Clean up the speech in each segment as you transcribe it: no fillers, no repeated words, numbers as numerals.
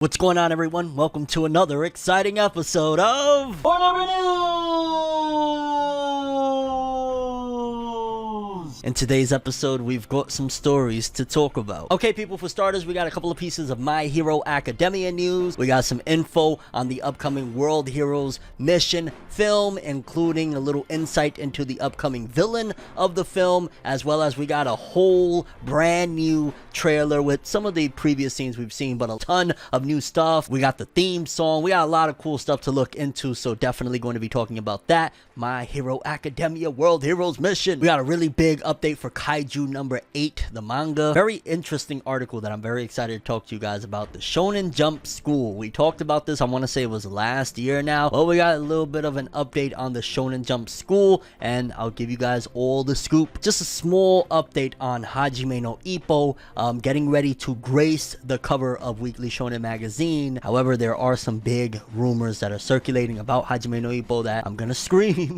What's going on, everyone? Welcome to another exciting episode of FORNEVERNEWS! In today's episode, we've got some stories to talk about. Okay, people, for starters, we got a couple of pieces of My Hero Academia news. We got some info on the upcoming World Heroes Mission film, including a little insight into the upcoming villain of the film, as well as we got a whole brand new trailer with some of the previous scenes we've seen, but a ton of new stuff. We got the theme song. We got a lot of cool stuff to look into, so definitely going to be talking about that. My Hero Academia World Heroes Mission. We got a really big update for Kaiju number 8, the manga. Very interesting article that I'm very excited to talk to you guys about. The Shonen Jump School. We talked about this, I want to say it was last year now. Well, we got a little bit of an update on the Shonen Jump School, and I'll give you guys all the scoop. Just a small update on Hajime no Ippo getting ready to grace the cover of Weekly Shonen magazine. However, there are some big rumors that are circulating about Hajime no Ippo that I'm gonna scream.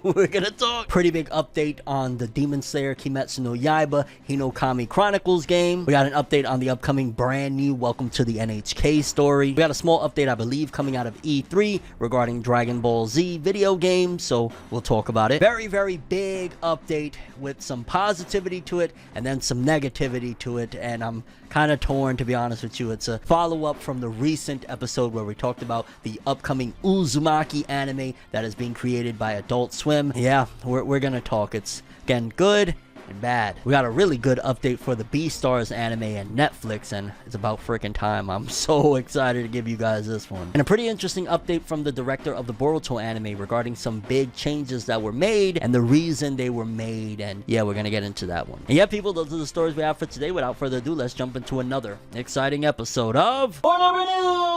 We're gonna talk. Pretty big update on the Demon Slayer Kimetsu no Yaiba Hinokami Chronicles game. We got an update on the upcoming brand new Welcome to the NHK story. We got a small update, I believe, coming out of E3 regarding Dragon Ball Z video game, so we'll talk about it. Very, very big update with some positivity to it and then some negativity to it, and I'm kind of torn, to be honest with you. It's a follow-up from the recent episode where we talked about the upcoming Uzumaki anime that is being created by Adult Swim. Yeah, we're gonna talk. It's, again, good and bad. We got a really good update for the Beastars anime and Netflix, and it's about freaking time. I'm so excited to give you guys this one. And a pretty interesting update from the director of the Boruto anime regarding some big changes that were made and the reason they were made, and yeah, we're gonna get into that one. And yeah, people, those are the stories we have for today. Without further ado, let's jump into another exciting episode of FORNEVERNEWS,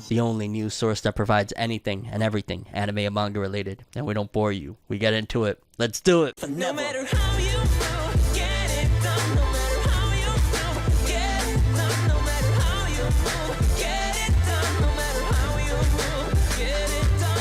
the only news source that provides anything and everything anime and manga related, and we don't bore you. We get into it. Let's do it. No matter how you feel, get it done. No matter how you feel, get it done. No matter how you feel, get it done. No matter how you feel, get it done.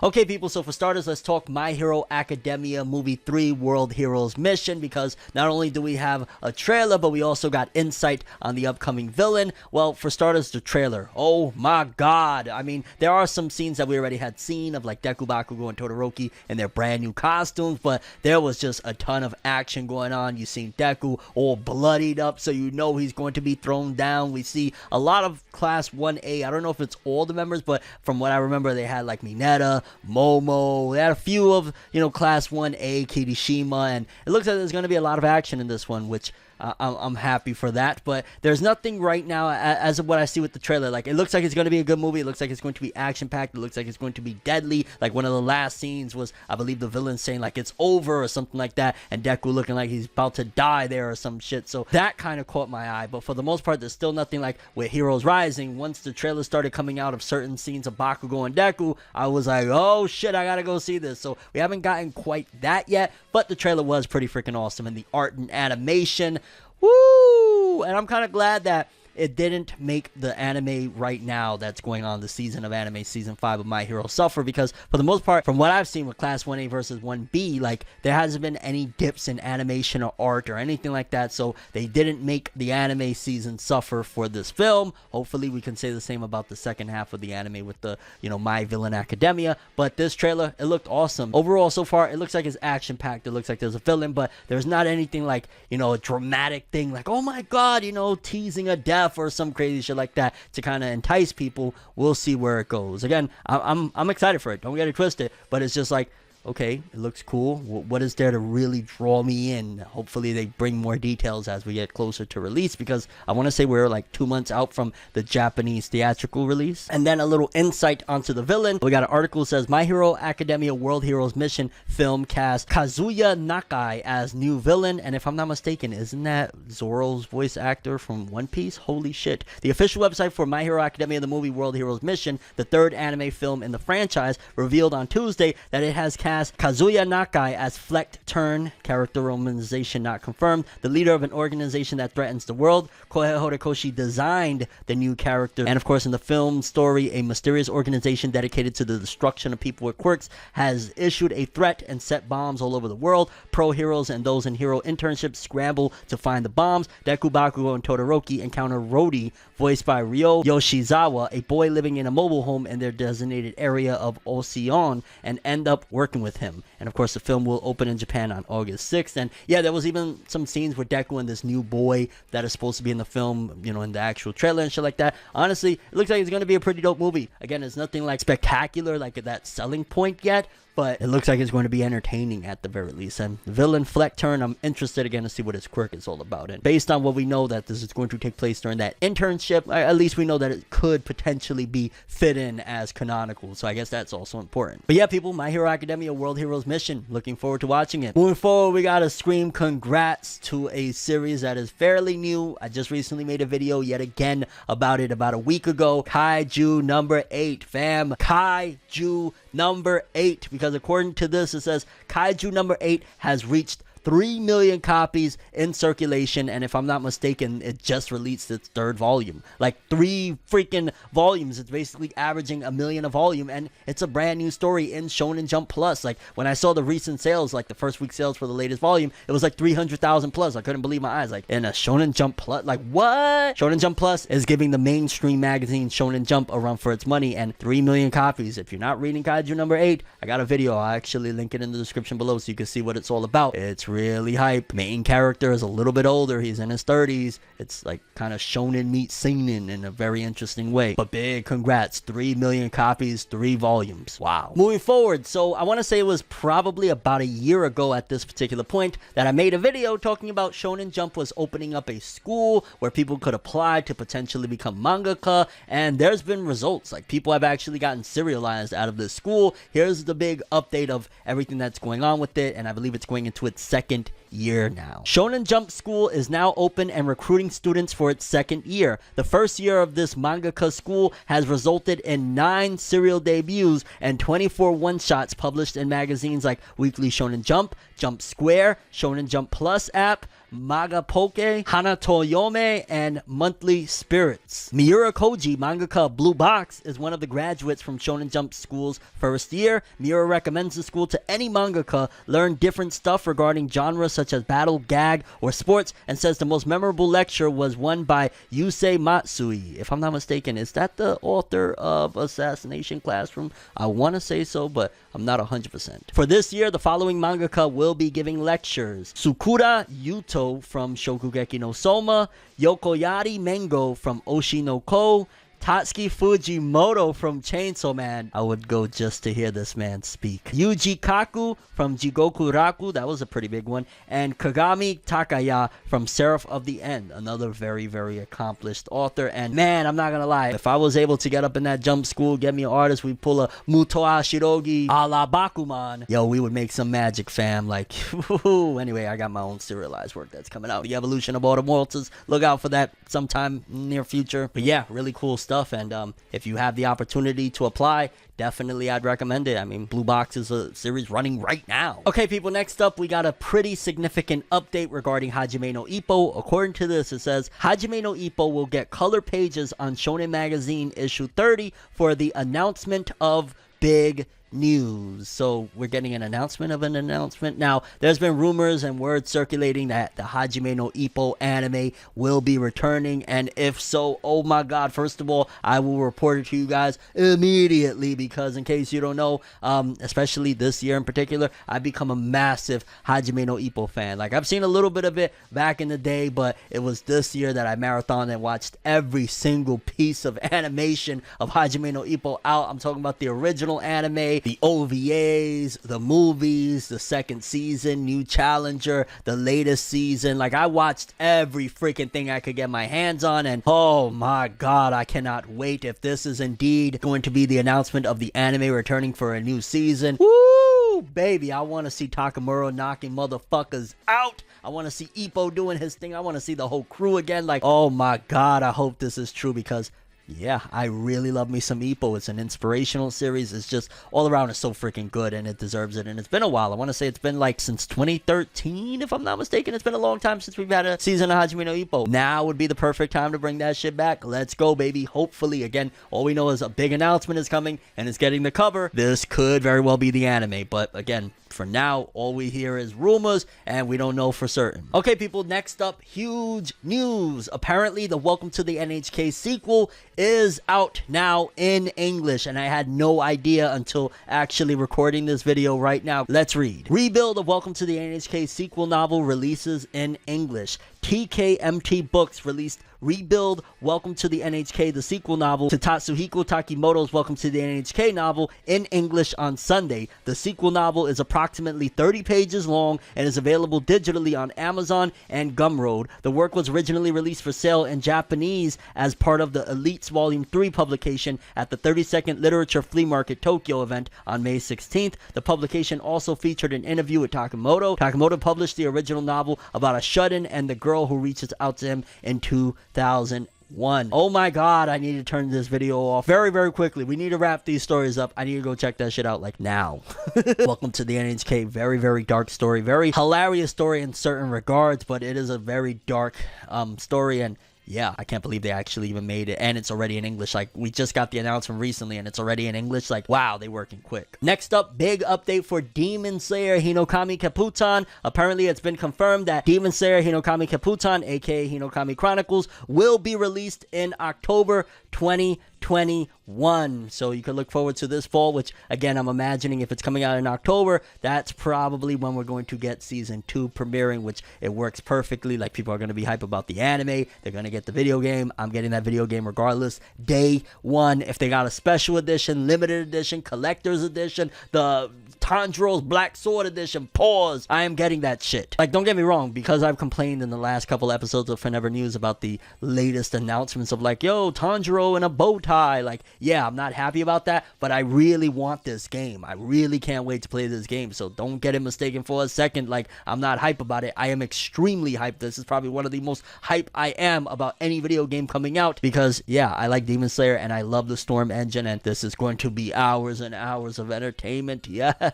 Okay, people, so for starters, let's talk My Hero Academia Movie 3 World Heroes Mission, because not only do we have a trailer, but we also got insight on the upcoming villain. Well, for starters, the trailer. Oh my god. I mean, there are some scenes that we already had seen of like Deku, Bakugo, and Todoroki in their brand new costumes, but there was just a ton of action going on. You seen Deku all bloodied up, so you know he's going to be thrown down. We see a lot of Class 1A. I don't know if it's all the members, but from what I remember, they had like Mineta, Momo, they had a few of, Class 1A, Kirishima, and it looks like there's going to be a lot of action in this one, which I'm happy for that. But there's nothing right now, as of what I see with the trailer. Like, it looks like it's going to be a good movie. It looks like it's going to be action-packed. It looks like it's going to be deadly. Like, one of the last scenes was, I believe, the villain saying, like, it's over or something like that, and Deku looking like he's about to die there or some shit. So that kind of caught my eye. But for the most part, there's still nothing like with Heroes Rising. Once the trailer started coming out of certain scenes of Bakugo and Deku, I was like, oh, shit, I gotta go see this. So we haven't gotten quite that yet, but the trailer was pretty freaking awesome. And the art and animation, woo! And I'm kind of glad that it didn't make the anime right now that's going on, the season of anime, season 5 of My Hero, suffer, because for the most part, from what I've seen with Class 1A versus 1B, like, there hasn't been any dips in animation or art or anything like that, so they didn't make the anime season suffer for this film. Hopefully we can say the same about the second half of the anime with the, My Villain Academia. But this trailer, it looked awesome. Overall, so far, it looks like it's action-packed. It looks like there's a villain, but there's not anything like, a dramatic thing like, oh my god, teasing a death or some crazy shit like that to kind of entice people. We'll see where it goes. Again, I'm excited for it. Don't get it twisted, but it's just like, okay, it looks cool. What is there to really draw me in? Hopefully they bring more details as we get closer to release, because I want to say we're like 2 months out from the Japanese theatrical release. And then a little insight onto the villain. We got an article that says My Hero Academia World Heroes Mission film cast Kazuya Nakai as new villain. And if I'm not mistaken, isn't that Zoro's voice actor from One Piece? Holy shit. The official website for My Hero Academia, the movie World Heroes Mission, the third anime film in the franchise, revealed on Tuesday that it has cast cast Kazuya Nakai as Flecked Turn, character romanization not confirmed, the leader of an organization that threatens the world. Kohei Horikoshi designed the new character, and of course in the film story, a mysterious organization dedicated to the destruction of people with quirks has issued a threat and set bombs all over the world. Pro heroes and those in hero internships scramble to find the bombs. Deku, Bakugo, and Todoroki encounter Rody, voiced by Ryo Yoshizawa, a boy living in a mobile home in their designated area of Ocean, and end up working with him. And of course the film will open in Japan on August 6th. And yeah, there was even some scenes with Deku and this new boy that is supposed to be in the film, you know, in the actual trailer and shit like that. Honestly, it looks like it's going to be a pretty dope movie. Again, it's nothing like spectacular like that selling point yet, but it looks like it's going to be entertaining at the very least. And villain Fleck Turn, I'm interested again to see what his quirk is all about. And based on what we know that this is going to take place during that internship, at least we know that it could potentially be fit in as canonical. So I guess that's also important. But yeah, people, My Hero Academia World Heroes Mission. Looking forward to watching it. Moving forward, we gotta scream congrats to a series that is fairly new. I just recently made a video yet again about it about a week ago. Kaiju number 8, fam. Kaiju number 8, because according to this, it says Kaiju number 8 has reached 3 million copies in circulation, and if I'm not mistaken, it just released its 3rd volume. Like 3 freaking volumes. It's basically averaging 1 million a volume, and it's a brand new story in Shonen Jump Plus. Like when I saw the recent sales, like the first week sales for the latest volume, it was like 300,000 plus. I couldn't believe my eyes. Like in a Shonen Jump Plus, like what? Shonen Jump Plus is giving the mainstream magazine Shonen Jump a run for its money, and 3 million copies. If you're not reading Kaiju number 8, I got a video. I'll actually link it in the description below so you can see what it's all about. It's really hype. Main character is a little bit older. He's in his 30s. It's like kind of shonen meets seinen in a very interesting way. But big congrats. 3 million copies, 3 volumes. Wow. Moving forward, so I want to say it was probably about a year ago at this particular point that I made a video talking about Shonen Jump was opening up a school where people could apply to potentially become mangaka, and there's been results. Like people have actually gotten serialized out of this school. Here's the big update of everything that's going on with it, and I believe it's going into its 2nd year now. Shonen Jump School is now open and recruiting students for its 2nd year. The first year of this mangaka school has resulted in 9 serial debuts and 24 one-shots published in magazines like Weekly Shonen Jump, Jump Square, Shonen Jump Plus app, Maga Poke, Hanatoyome, and Monthly Spirits. Miura Koji, mangaka of Blue Box, is one of the graduates from Shonen Jump School's 1st year. Miura recommends the school to any mangaka learn different stuff regarding genres such as battle, gag, or sports, and says the most memorable lecture was one by Yusei Matsui. If I'm not mistaken, is that the author of Assassination Classroom? I want to say so, but I'm not 100%. For this year, the following mangaka will be giving lectures: Tsukura Yuto from Shokugeki no Soma, Yokoyari Mengo from Oshi no Ko, Tatsuki Fujimoto from Chainsaw Man. I would go just to hear this man speak. Yuji Kaku from Jigoku Raku, that was a pretty big one, and Kagami Takaya from Seraph of the End, another very, very accomplished author. And man, I'm not gonna lie, if I was able to get up in that jump school, get me an artist, we pull a Mutoa Shirogi a la Bakuman, yo, we would make some magic, fam. Like, anyway, I got my own serialized work that's coming out. The Evolution of Autumn Walters, look out for that sometime near future. But yeah, really cool stuff. And if you have the opportunity to apply, definitely I'd recommend it. I mean, Blue Box is a series running right now. Okay, people, next up, we got a pretty significant update regarding Hajime no Ippo. According to this, it says Hajime no Ippo will get color pages on Shonen Magazine issue 30 for the announcement of big news. So we're getting an announcement of an announcement. Now, there's been rumors and words circulating that the Hajime no Ippo anime will be returning, and if so, oh my god, first of all, I will report it to you guys immediately, because in case you don't know, especially this year in particular, I've become a massive Hajime no Ippo fan. Like, I've seen a little bit of it back in the day, but it was this year that I marathoned and watched every single piece of animation of Hajime no Ippo out. I'm talking about the original anime, the OVAs, the movies, the 2nd season, new challenger, the latest season. Like, I watched every freaking thing I could get my hands on, and oh my god, I cannot wait if this is indeed going to be the announcement of the anime returning for a new season. Woo, baby, I want to see Takamura knocking motherfuckers out. I want to see Ippo doing his thing. I want to see the whole crew again. Like, oh my god, I hope this is true, because yeah, I really love me some Ippo. It's an inspirational series. It's just all around is so freaking good, and it deserves it. And it's been a while. I want to say it's been like since 2013, if I'm not mistaken. It's been a long time since we've had a season of Hajime no Ippo. Now would be the perfect time to bring that shit back. Let's go, baby. Hopefully, again, all we know is a big announcement is coming, and it's getting the cover. This could very well be the anime, but again, for now, all we hear is rumors, and we don't know for certain. Okay, people, next up, huge news. Apparently, the Welcome to the NHK sequel is out now in English, and I had no idea until actually recording this video right now. Let's read. Rebuild of Welcome to the NHK sequel novel releases in English. TKMT Books released Rebuild Welcome to the NHK, the sequel novel to Tatsuhiko Takimoto's Welcome to the NHK novel in English on Sunday. The sequel novel is approximately 30 pages long and is available digitally on Amazon and Gumroad. The work was originally released for sale in Japanese as part of the Elites Volume 3 publication at the 32nd Literature Flea Market Tokyo event on May 16th. The publication also featured an interview with Takimoto. Takimoto published the original novel about a shut-in and the girl who reaches out to him in 2001. Oh my god, I need to turn this video off very, very quickly. We need to wrap these stories up. I need to go check that shit out like now. Welcome to the NHK. Very, very dark story. Very hilarious story in certain regards, but it is a very dark story, and yeah, I can't believe they actually even made it, and it's already in English. Like, we just got the announcement recently, and it's already in English. Like, wow, they working quick. Next up, big update for Demon Slayer Hinokami Kaputan. Apparently, it's been confirmed that Demon Slayer Hinokami Kaputan, aka Hinokami Chronicles, will be released in October 2021. So you can look forward to this fall, which again, I'm imagining if it's coming out in October, that's probably when we're going to get season 2 premiering, which it works perfectly. Like, people are going to be hype about the anime. They're going to get the video game. I'm getting that video game regardless. Day one. If they got a special edition, limited edition, collector's edition, the Tanjiro's Black Sword edition, pause, I am getting that shit. Like, don't get me wrong, because I've complained in the last couple episodes of Forever News about the latest announcements of like, yo, Tanjiro in a bow tie. Like, yeah, I'm not happy about that, but I really want this game. I really can't wait to play this game, so don't get it mistaken for a second. Like, I'm not hype about it. I am extremely hyped. This is probably one of the most hype I am about any video game coming out, because yeah, I like Demon Slayer and I love the Storm engine, and this is going to be hours and hours of entertainment. Yes.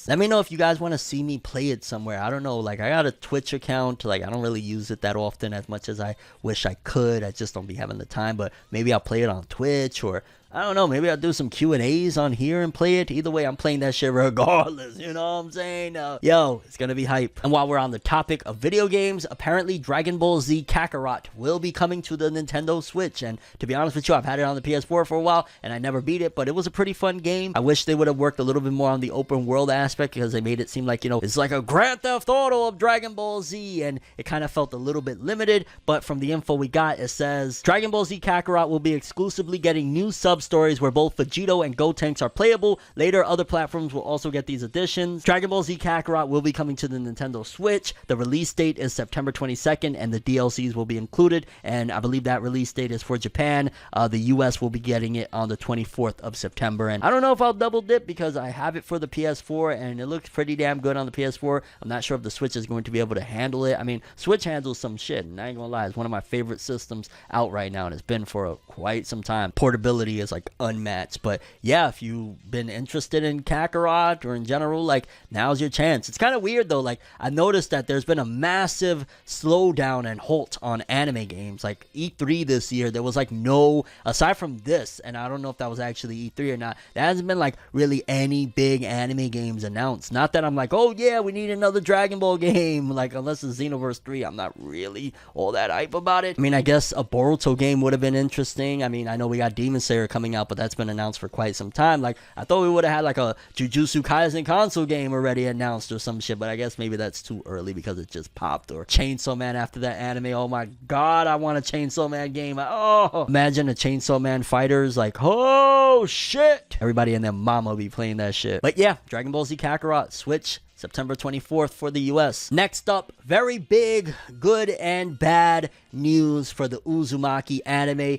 Let me know if you guys want to see me play it somewhere. I don't know, like, I got a Twitch account. Like, I don't really use it that often as much as I wish I could. I just don't be having the time, but maybe I'll play it on Twitch, or I don't know, maybe I'll do some Q&As on here and play it. Either way, I'm playing that shit regardless, you know what I'm saying? Yo, it's gonna be hype. And while we're on the topic of video games, apparently Dragon Ball Z Kakarot will be coming to the Nintendo Switch. And to be honest with you, I've had it on the PS4 for a while, and I never beat it, but it was a pretty fun game. I wish they would have worked a little bit more on the open world aspect, because they made it seem like, you know, it's like a Grand Theft Auto of Dragon Ball Z, and it kind of felt a little bit limited. But from the info we got, it says Dragon Ball Z Kakarot will be exclusively getting new sub-stories where both Vegito and Gotenks are playable. Later, other platforms will also get these additions. Dragon Ball Z Kakarot will be coming to the Nintendo Switch. The release date is September 22nd, and the DLCs will be included, and I believe that release date is for Japan. The US will be getting it on the 24th of September, and I don't know if I'll double dip, because I have it for the PS4, and it looks pretty damn good on the PS4. I'm not sure if the Switch is going to be able to handle it. I mean, Switch handles some shit, and I ain't gonna lie, it's one of my favorite systems out right now, and it's been for quite some time. Portability is like unmatched. But yeah, if you've been interested in Kakarot or in general, like, now's your chance. It's kind of weird though, like, I noticed that there's been a massive slowdown and halt on anime games. Like, E3 this year, there was like no, aside from this, and I don't know if that was actually E3 or not, there hasn't been like really any big anime games announced. Not that I'm like, oh yeah, we need another Dragon Ball game, like, unless it's Xenoverse 3, I'm not really all that hype about it. I mean, I guess a Boruto game would have been interesting. I mean, I know we got Demon Slayer coming out, but that's been announced for quite some time. Like, I thought we would have had like a Jujutsu Kaisen console game already announced or some shit, but I guess maybe that's too early because it just popped. Or Chainsaw Man after that anime. Oh my god, I want a Chainsaw Man game. Oh, imagine a Chainsaw Man fighters, like, oh shit, everybody and their mama be playing that shit. But yeah, Dragon Ball Z Kakarot Switch September 24th for the US. Next up, very big, good and bad news for the Uzumaki anime.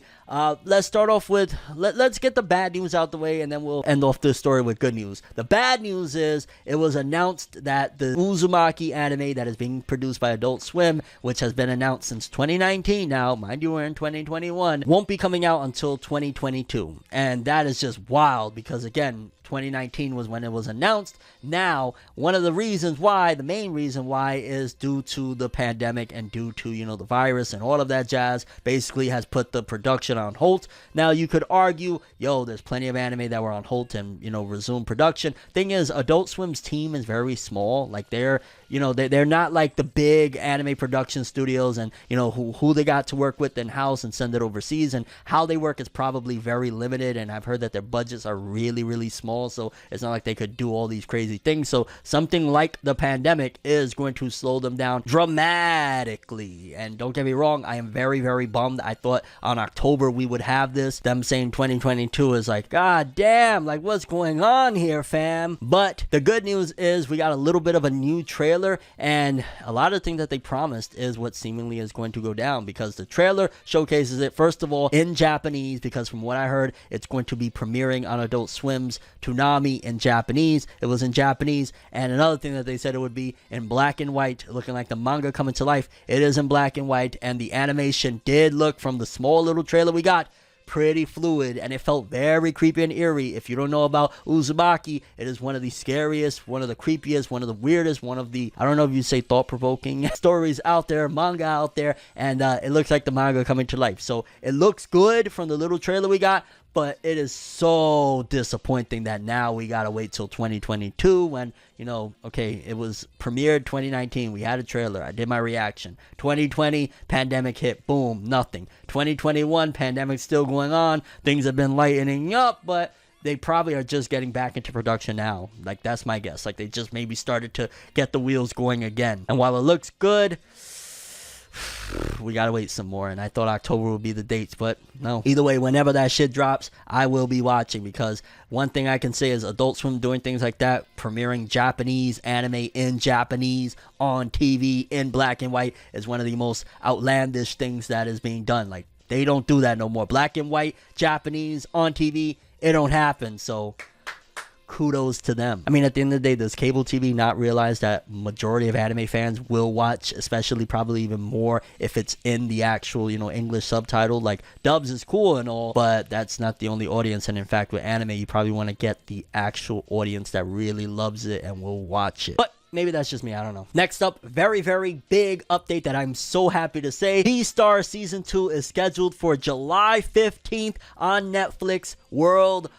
Let's start off with, let's get the bad news out the way, and then we'll end off this story with good news. The bad news is, it was announced that the Uzumaki anime that is being produced by Adult Swim, which has been announced since 2019 now, mind you we're in 2021, won't be coming out until 2022. And that is just wild, because again, 2019 was when it was announced. Now, one of the reasons why, the main reason why, is due to the pandemic and due to, you know, the virus and all of that jazz, basically has put the production on hold. Now, you could argue, yo, there's plenty of anime that were on hold and, you know, resume production. Thing is, Adult Swim's team is very small. Like, they're, you know, they're not like the big anime production studios, and, you know, who they got to work with in-house and send it overseas, and how they work is probably very limited, and I've heard that their budgets are really, really small. So it's not like they could do all these crazy things. So something like the pandemic is going to slow them down dramatically. And don't get me wrong, I am very, very bummed. I thought on October we would have this. Them saying 2022 is like, god damn, like what's going on here, fam? But the good news is we got a little bit of a new trailer, and a lot of things that they promised is what seemingly is going to go down, because the trailer showcases it, first of all, in Japanese, because from what I heard, it's going to be premiering on Adult Swim's Toonami in Japanese. It was in Japanese. And another thing that they said, it would be in black and white, looking like the manga coming to life. It is in black and white, and the animation did look, from the small little trailer we got, pretty fluid, and it felt very creepy and eerie. If you don't know about Uzumaki, it is one of the scariest, one of the creepiest, one of the weirdest, one of the, I don't know if you say thought-provoking stories out there, manga out there, and it looks like the manga coming to life. So it looks good from the little trailer we got, but it is so disappointing that now we gotta wait till 2022 when, you know, okay, it was premiered 2019, we had a trailer, I did my reaction. 2020, pandemic hit, boom, nothing. 2021, pandemic still going on, things have been lightening up, but they probably are just getting back into production now. Like, that's my guess. Like, they just maybe started to get the wheels going again. And while it looks good, we gotta wait some more, and I thought October would be the dates, but no. Either way, whenever that shit drops, I will be watching, because one thing I can say is Adult Swim doing things like that, premiering Japanese anime in Japanese on TV in black and white, is one of the most outlandish things that is being done. Like, they don't do that no more. Black and white, Japanese on TV, it don't happen, so kudos to them. I mean, at the end of the day, does cable TV not realize that majority of anime fans will watch, especially probably even more if it's in the actual, you know, English subtitle? Like, dubs is cool and all, but that's not the only audience. And in fact, with anime, you probably want to get the actual audience that really loves it and will watch it. But maybe that's just me, I don't know. Next up, very, very big update that I'm so happy to say. Beastars Season 2 is scheduled for July 15th on Netflix worldwide.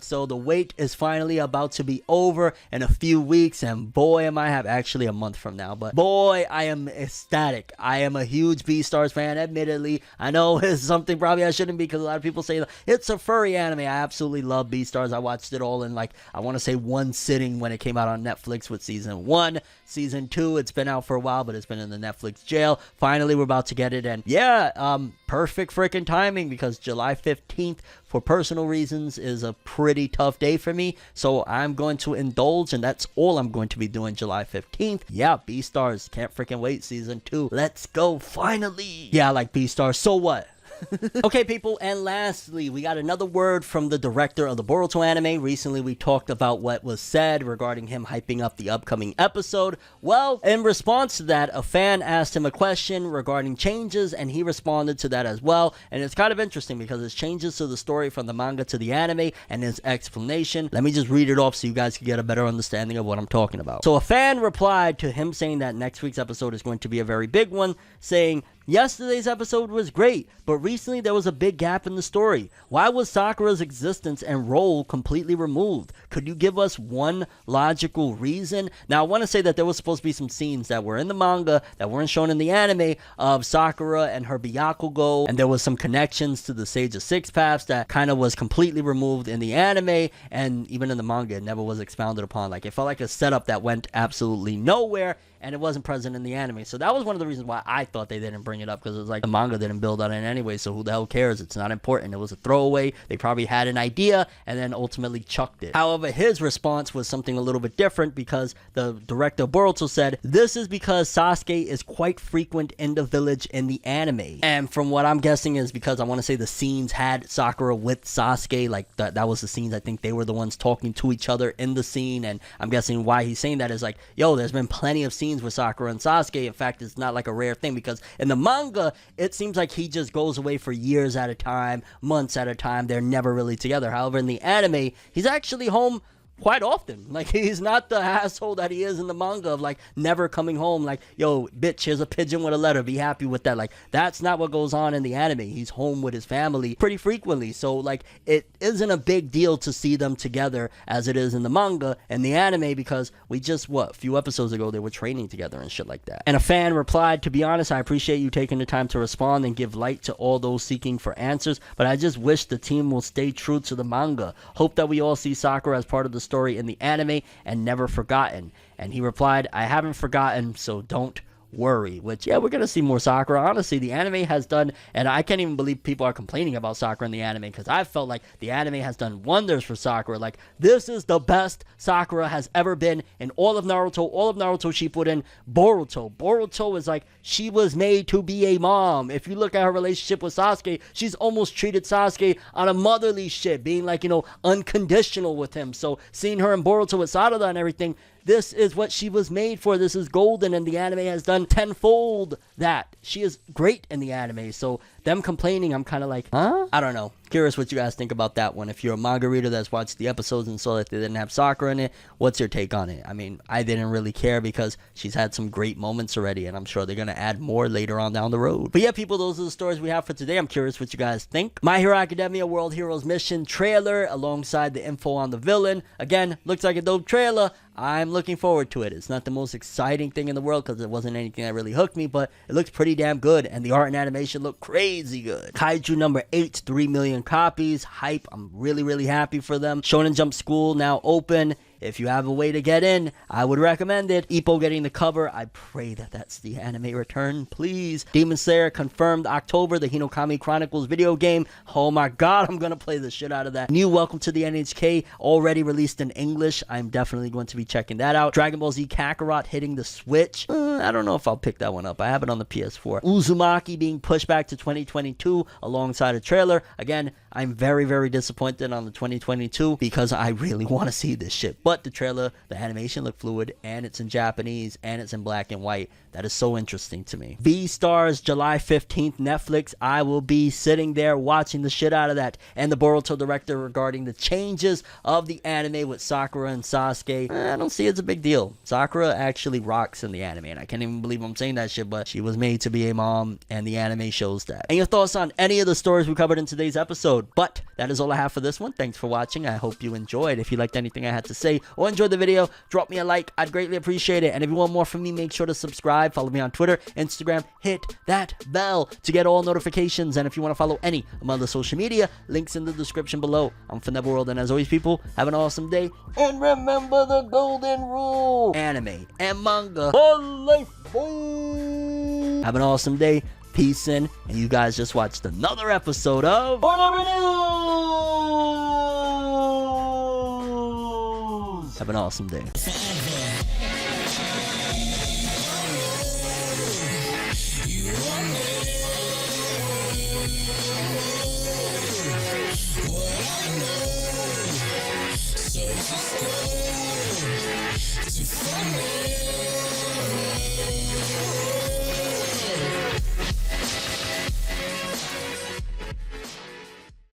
So the wait is finally about to be over in a few weeks, and boy am I actually a month from now, but boy, I am ecstatic. I am a huge Beastars fan, admittedly. I know it's something probably I shouldn't be, because a lot of people say it's a furry anime. I absolutely love Beastars. I watched it all in, like, I want to say one sitting when it came out on Netflix with Season 1. Season 2, it's been out for a while, but it's been in the Netflix jail. Finally, we're about to get it, and yeah, perfect freaking timing, because July 15th, for personal reasons, is a pretty tough day for me, so I'm going to indulge, and that's all I'm going to be doing July 15th. Yeah, Beastars, can't freaking wait. Season 2, let's go, finally. Yeah, I like Beastars, so what? Okay, people, and lastly, we got another word from the director of the Boruto anime. Recently, we talked about what was said regarding him hyping up the upcoming episode. Well, in response to that, a fan asked him a question regarding changes, and he responded to that as well. And it's kind of interesting, because it's changes to the story from the manga to the anime, and his explanation. Let me just read it off so you guys can get a better understanding of what I'm talking about. So a fan replied to him saying that next week's episode is going to be a very big one, saying, "Yesterday's episode was great, but recently there was a big gap in the story. Why was Sakura's existence and role completely removed? Could you give us one logical reason?" Now, I want to say that there was supposed to be some scenes that were in the manga that weren't shown in the anime of Sakura and her Byakugo, and there was some connections to the Sage of Six Paths that kind of was completely removed in the anime, and even in the manga, it never was expounded upon. Like, it felt like a setup that went absolutely nowhere. and it wasn't present in the anime. So that was one of the reasons why I thought they didn't bring it up, because it was like the manga didn't build on it anyway, so who the hell cares? It's not important. It was a throwaway. They probably had an idea and then ultimately chucked it. However, his response was something a little bit different, because the director of Boruto said, "This is because Sasuke is quite frequent in the village in the anime." And from what I'm guessing is because I want to say the scenes had Sakura with Sasuke, like that was the scenes. I think they were the ones talking to each other in the scene, and I'm guessing why he's saying that is like, yo, there's been plenty of scenes with Sakura and Sasuke. In fact, it's not like a rare thing, because in the manga, it seems like he just goes away for years at a time, months at a time. They're never really together. However, in the anime, he's actually home quite often. Like, he's not the asshole that he is in the manga of like never coming home, like, yo, bitch, here's a pigeon with a letter, be happy with that. Like, that's not what goes on in the anime. He's home with his family pretty frequently. So like, it isn't a big deal to see them together as it is in the manga and the anime, because we just, a few episodes ago they were training together and shit like that. And a fan replied, "To be honest, I appreciate you taking the time to respond and give light to all those seeking for answers, but I just wish the team will stay true to the manga. Hope that we all see Sakura as part of the story in the anime and never forgotten." And he replied, "I haven't forgotten, so don't worry." Which, yeah, we're gonna see more Sakura. Honestly, the anime has done, and I can't even believe people are complaining about Sakura in the anime, because I felt like the anime has done wonders for Sakura. Like, this is the best Sakura has ever been in all of Naruto Shippuden. Boruto is like, she was made to be a mom. If you look at her relationship with Sasuke, she's almost treated Sasuke on a motherly shit, being like, you know, unconditional with him. So seeing her in Boruto with Sarada and everything, this is what she was made for. This is golden, and the anime has done tenfold that. She is great in the anime. So them complaining, I'm kind of like, huh? I don't know. Curious what you guys think about that one. If you're a manga reader that's watched the episodes and saw that they didn't have Sakura in it, what's your take on it? I mean, I didn't really care, because she's had some great moments already, and I'm sure they're going to add more later on down the road. But yeah, people, those are the stories we have for today. I'm curious what you guys think. My Hero Academia World Heroes Mission trailer alongside the info on the villain. Again, looks like a dope trailer. I'm looking forward to it. It's not the most exciting thing in the world, because it wasn't anything that really hooked me, but it looks pretty damn good, and the art and animation look crazy good. Kaiju number 8, 3 million copies. Hype. I'm really happy for them. Shonen Jump School now open. If you have a way to get in, I would recommend it. Ippo getting the cover. I pray that that's the anime return, please. Demon Slayer confirmed October, the Hinokami Chronicles video game. Oh my god, I'm gonna play the shit out of that. New Welcome to the NHK, already released in English. I'm definitely going to be checking that out. Dragon Ball Z Kakarot hitting the Switch. I don't know if I'll pick that one up. I have it on the PS4. Uzumaki being pushed back to 2022 alongside a trailer. Again, I'm very disappointed on the 2022, because I really want to see this shit. But the trailer, the animation looked fluid, and it's in Japanese, and it's in black and white. That is so interesting to me. Beastars, July 15th, Netflix. I will be sitting there watching the shit out of that. And the Boruto director regarding the changes of the anime with Sakura and Sasuke. I don't see it's a big deal. Sakura actually rocks in the anime, and I can't even believe I'm saying that shit, but she was made to be a mom, and the anime shows that. And your thoughts on any of the stories we covered in today's episode. But that is all I have for this one. Thanks for watching. I hope you enjoyed. If you liked anything I had to say or enjoyed the video, drop me a like. I'd greatly appreciate it. And if you want more from me, make sure to subscribe. Follow me on Twitter, Instagram. Hit that bell to get all notifications. And if you want to follow any of my other social media, links in the description below. I'm ForneverWorld, and as always, people, have an awesome day. And remember the golden rule: anime and manga for life. Boom. Have an awesome day. Peace in, and you guys just watched another episode of ForneverNews. Have an awesome day.